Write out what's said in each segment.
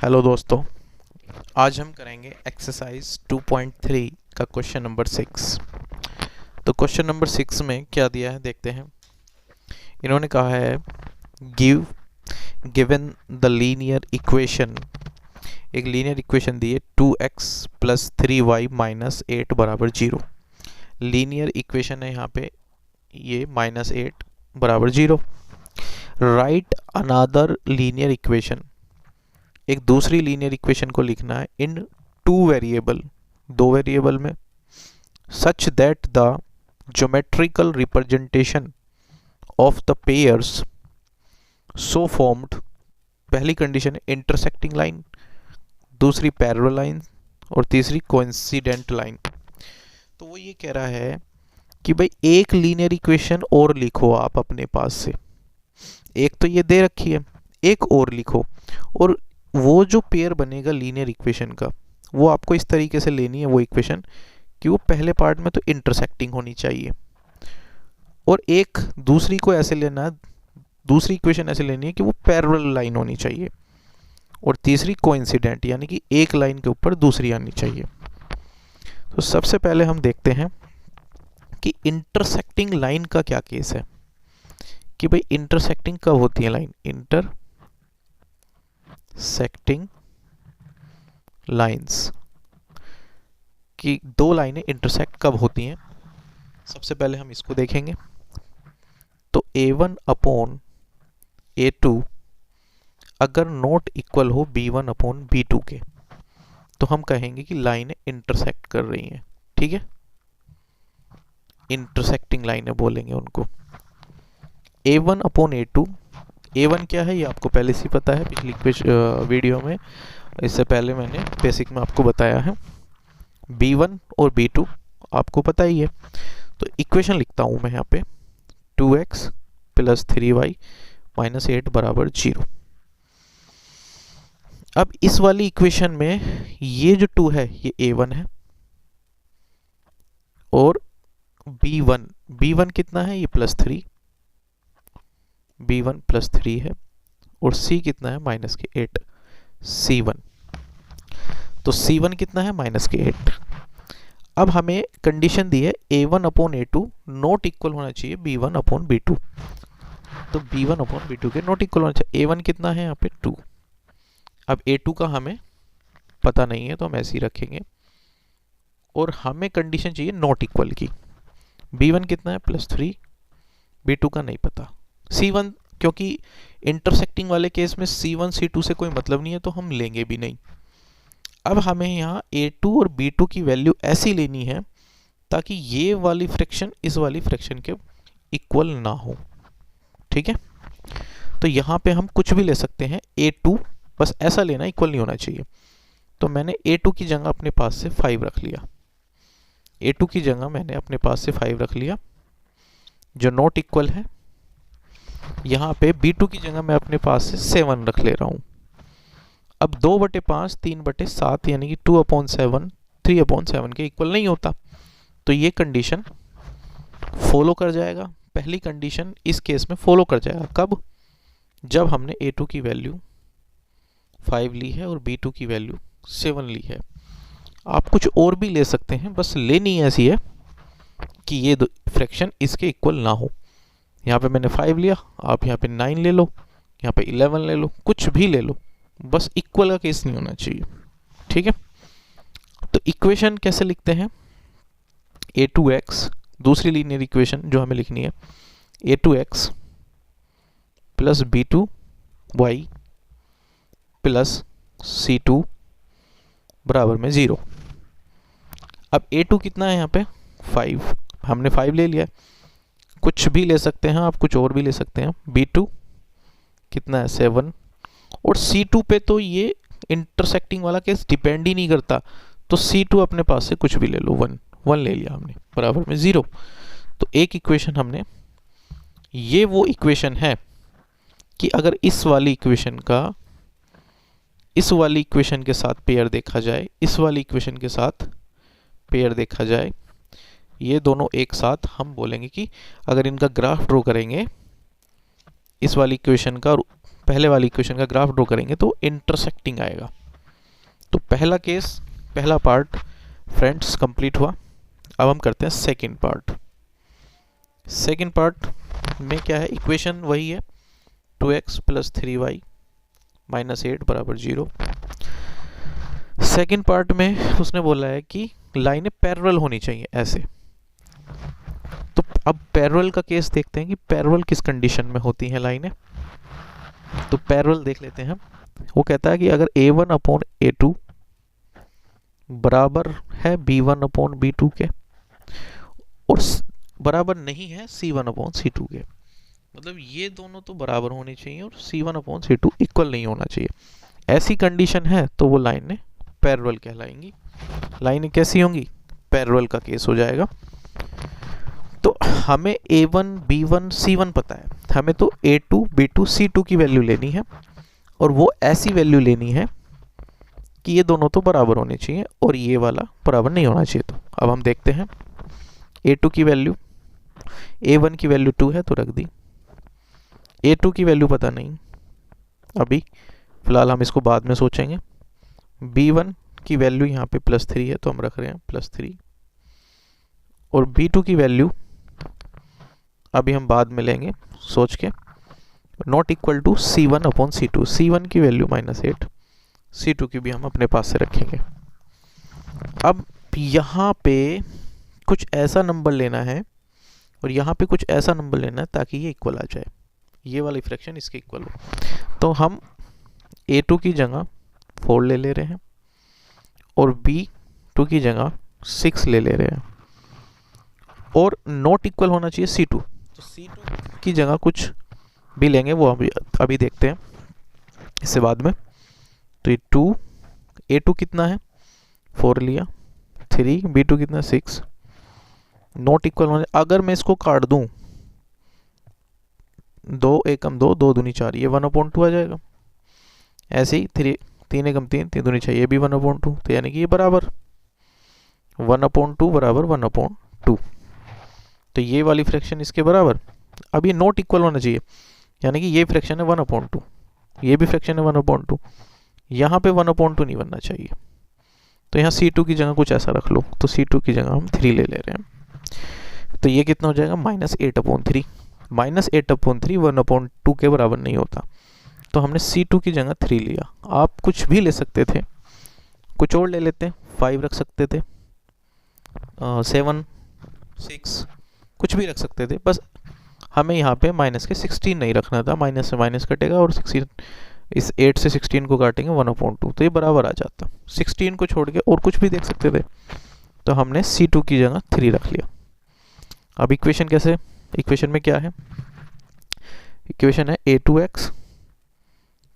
Hello दोस्तों, आज हम करेंगे एक्सरसाइज 2.3 का क्वेश्चन नंबर 6। तो क्वेश्चन नंबर 6 में क्या दिया है देखते हैं। इन्होंने कहा है गिवन द लीनियर इक्वेशन, एक लीनियर इक्वेशन दी है 2x प्लस 3y माइनस 8 बराबर 0। लीनियर इक्वेशन है यहाँ पे ये -8 बराबर 0। राइट अनदर लीनियर इक्वेशन, एक दूसरी लीनियर इक्वेशन को लिखना है इन टू वेरिएबल, दो वेरिएबल में, such that the geometrical representation of the pairs so formed. पहली कंडीशन है इंटरसेक्टिंग लाइन, दूसरी पैरेलल लाइन और तीसरी कोइंसिडेंट लाइन। तो वो ये कह रहा है कि भाई एक लीनियर इक्वेशन और लिखो आप अपने पास से। एक तो ये दे रखी है, एक और लिखो, और वो जो पेयर बनेगा लीनियर इक्वेशन का वो आपको इस तरीके से लेनी है वो इक्वेशन कि वो पहले पार्ट में तो इंटरसेक्टिंग होनी चाहिए, और एक दूसरी को ऐसे लेना, दूसरी इक्वेशन ऐसे लेनी है कि वो पैरेलल लाइन होनी चाहिए, और तीसरी कोइंसिडेंट यानी कि एक लाइन के ऊपर दूसरी आनी चाहिए। तो सबसे पहले हम देखते हैं कि इंटरसेक्टिंग लाइन का क्या केस है, कि भाई इंटरसेक्टिंग कब होती है लाइन, इंटरसेक्टिंग लाइंस की दो लाइनें इंटरसेक्ट कब होती हैं। सबसे पहले हम इसको देखेंगे। तो a1 अपॉन a2 अगर नॉट इक्वल हो b1 अपॉन b2 के, तो हम कहेंगे कि लाइनें इंटरसेक्ट कर रही हैं। ठीक है, इंटरसेक्टिंग लाइनें बोलेंगे उनको। a1 अपॉन a2, a1 क्या है ये आपको पहले से पता है, पिछली वीडियो में, इससे पहले मैंने बेसिक में आपको बताया है। b1 और b2 आपको पता ही है। तो इक्वेशन लिखता हूँ मैं यहाँ पे 2x प्लस 3y माइनस 8 बराबर 0। अब इस वाली इक्वेशन में ये जो 2 है ये a1 है, और b1 कितना है, ये +3, b1 +3 है, और c कितना है -8, c1। तो c1 कितना है -8। अब हमें कंडीशन दी है a1 upon a2 not equal होना चाहिए b1 अपॉन b2। तो b1 अपॉन b2 के नॉट इक्वल होना चाहिए। a1 कितना है यहाँ पे 2। अब a2 का हमें पता नहीं है तो हम ऐसे ही रखेंगे, और हमें कंडीशन चाहिए नॉट इक्वल की। b1 कितना है +3, b2 का नहीं पता। c1 क्योंकि इंटरसेक्टिंग वाले केस में c1 c2 से कोई मतलब नहीं है तो हम लेंगे भी नहीं। अब हमें यहाँ a2 और b2 की वैल्यू ऐसी लेनी है ताकि ये वाली फ्रैक्शन इस वाली फ्रैक्शन के इक्वल ना हो। ठीक है, तो यहाँ पे हम कुछ भी ले सकते हैं। a2 बस ऐसा लेना, इक्वल नहीं होना चाहिए। तो मैंने a2 की जगह अपने पास से 5 रख लिया, a2 की जगह मैंने अपने पास से 5 रख लिया जो नॉट इक्वल है। यहाँ पे b2 की जगह मैं अपने पास से 7 रख ले रहा हूँ। अब 2/5 3/7 यानी कि 2/7 3/7 के इक्वल नहीं होता, तो ये कंडीशन फॉलो कर जाएगा। पहली कंडीशन इस केस में फॉलो कर जाएगा कब, जब हमने a2 की वैल्यू 5 ली है और b2 की वैल्यू 7 ली है। आप कुछ और भी ले सकते हैं, बस लेनी ऐसी है कि ये फ्रैक्शन इसके इक्वल ना हो। यहाँ पे मैंने 5 लिया, आप यहाँ पे 9 ले लो, यहाँ पे 11 ले लो, कुछ भी ले लो, बस इक्वल का केस नहीं होना चाहिए। ठीक है, तो इक्वेशन कैसे लिखते हैं, a2x, दूसरी लीनियर इक्वेशन जो हमें लिखनी है a2x plus b2y plus c2 बराबर में 0। अब a2 कितना है यहाँ पे 5, हमने 5 ले लिया। कुछ भी ले सकते हैं आप, कुछ और भी ले सकते हैं। b2 कितना है 7, और c2 पे तो ये इंटरसेक्टिंग वाला केस डिपेंड ही नहीं करता, तो c2 अपने पास से कुछ भी ले लो, 1 ले लिया हमने बराबर में 0। तो एक इक्वेशन हमने, ये वो इक्वेशन है कि अगर इस वाली इक्वेशन का इस वाली इक्वेशन के साथ पेयर देखा जाए, इस वाली इक्वेशन के साथ पेयर देखा जाए, ये दोनों एक साथ, हम बोलेंगे कि अगर इनका ग्राफ ड्रॉ करेंगे इस वाली इक्वेशन का और पहले वाली इक्वेशन का ग्राफ ड्रॉ करेंगे तो इंटरसेक्टिंग आएगा। तो पहला केस, पहला पार्ट फ्रेंड्स कंप्लीट हुआ। अब हम करते हैं सेकंड पार्ट। सेकंड पार्ट में क्या है, इक्वेशन वही है 2x + 3y - 8 = 0। सेकंड पार्ट में उसने बोला है कि लाइनें पैरेलल होनी चाहिए ऐसे। तो अब पैरेलल का केस देखते हैं कि पैरेलल किस कंडीशन में होती हैं लाइनें। तो पैरेलल देख लेते हैं। वो कहता है कि अगर A1/A2 बराबर है B1/B2 के और बराबर नहीं है C1/C2 के, मतलब ये दोनों तो बराबर होनी चाहिए और C1/C2 इक्वल नहीं होना चाहिए, ऐसी कंडीशन है तो वो लाइनें पैरेलल कहलाएंगी। लाइनें कैसी होंगी, पैरेलल का केस हो जाएगा। तो हमें A1 B1 C1 पता है, हमें तो A2 B2 C2 की वैल्यू लेनी है और वो ऐसी वैल्यू लेनी है कि ये दोनों तो बराबर होने चाहिए और ये वाला बराबर नहीं होना चाहिए। तो अब हम देखते हैं A2 की वैल्यू, A1 की वैल्यू 2 है तो रख दी, A2 की वैल्यू पता नहीं अभी फिलहाल, हम इसको बाद में सोचेंगे। B1 की वैल्यू यहाँ पे +3 है तो हम रख रहे हैं +3 और B2 की वैल्यू अभी हम बाद में लेंगे सोच के, not equal to C1/C2। C1 की वैल्यू -8, C2 की भी हम अपने पास से रखेंगे। अब यहाँ पे कुछ ऐसा नंबर लेना है और यहाँ पे कुछ ऐसा नंबर लेना है ताकि ये इक्वल आ जाए, ये वाली फ्रैक्शन इसके इक्वल हो। तो हम A2 की जगह 4 ले रहे हैं और B2 की जगह 6 ले रहे हैं और नॉट इक्वल होना चाहिए C2। तो C2 की जगह कुछ भी लेंगे, वो अभी देखते हैं इससे बाद में। तो ये 2, A2 कितना है 4 लिया, 3, B2 कितना 6, नॉट इक्वल होने, अगर मैं इसको काट दूं 2 एकम 2, 2 दूनी 4, ये 1/2 आ जाएगा। ऐसे ही 3 एकम 3, 3 दूनी 6, ये भी 1/2, तो यानी कि ये बराबर 1/2 बराबर 1/2। तो ये वाली फ्रैक्शन इसके बराबर। अब ये नॉट इक्वल होना चाहिए, यानी कि ये फ्रैक्शन है 1/2, ये भी फ्रैक्शन है 1/2, यहाँ पे 1/2 नहीं बनना चाहिए। तो यहाँ C2 की जगह कुछ ऐसा रख लो, तो C2 की जगह हम 3 ले रहे हैं। तो ये कितना हो जाएगा -8/3। -8/3 1/2 के बराबर नहीं होता, तो हमने C2 की जगह 3 लिया। आप कुछ भी ले सकते थे, कुछ और ले लेते, 5 रख सकते थे, 7, 6 कुछ भी रख सकते थे, बस हमें यहाँ पे माइनस के 16 नहीं रखना था। माइनस से माइनस कटेगा और 16, इस 8 से 16 को काटेंगे 1/2, तो ये बराबर आ जाता। 16 को छोड़ के और कुछ भी देख सकते थे, तो हमने C2 की जगह 3 रख लिया। अब इक्वेशन कैसे, इक्वेशन में क्या है, इक्वेशन है A2x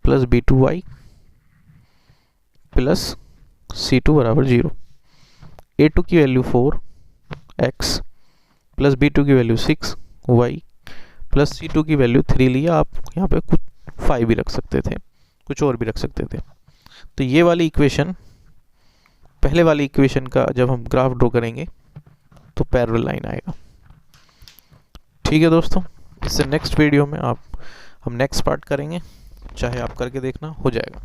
+ B2y + C2 = 0। A2 की वैल्यू 4x + B2 की वैल्यू 6y + C2 की वैल्यू 3 लिया। आप यहाँ पे कुछ 5 भी रख सकते थे, कुछ और भी रख सकते थे। तो ये वाली इक्वेशन, पहले वाली इक्वेशन का जब हम ग्राफ ड्रॉ करेंगे तो पैरेलल लाइन आएगा। ठीक है दोस्तों, इससे नेक्स्ट वीडियो में हम नेक्स्ट पार्ट करेंगे, चाहे आप करके देखना, हो जाएगा।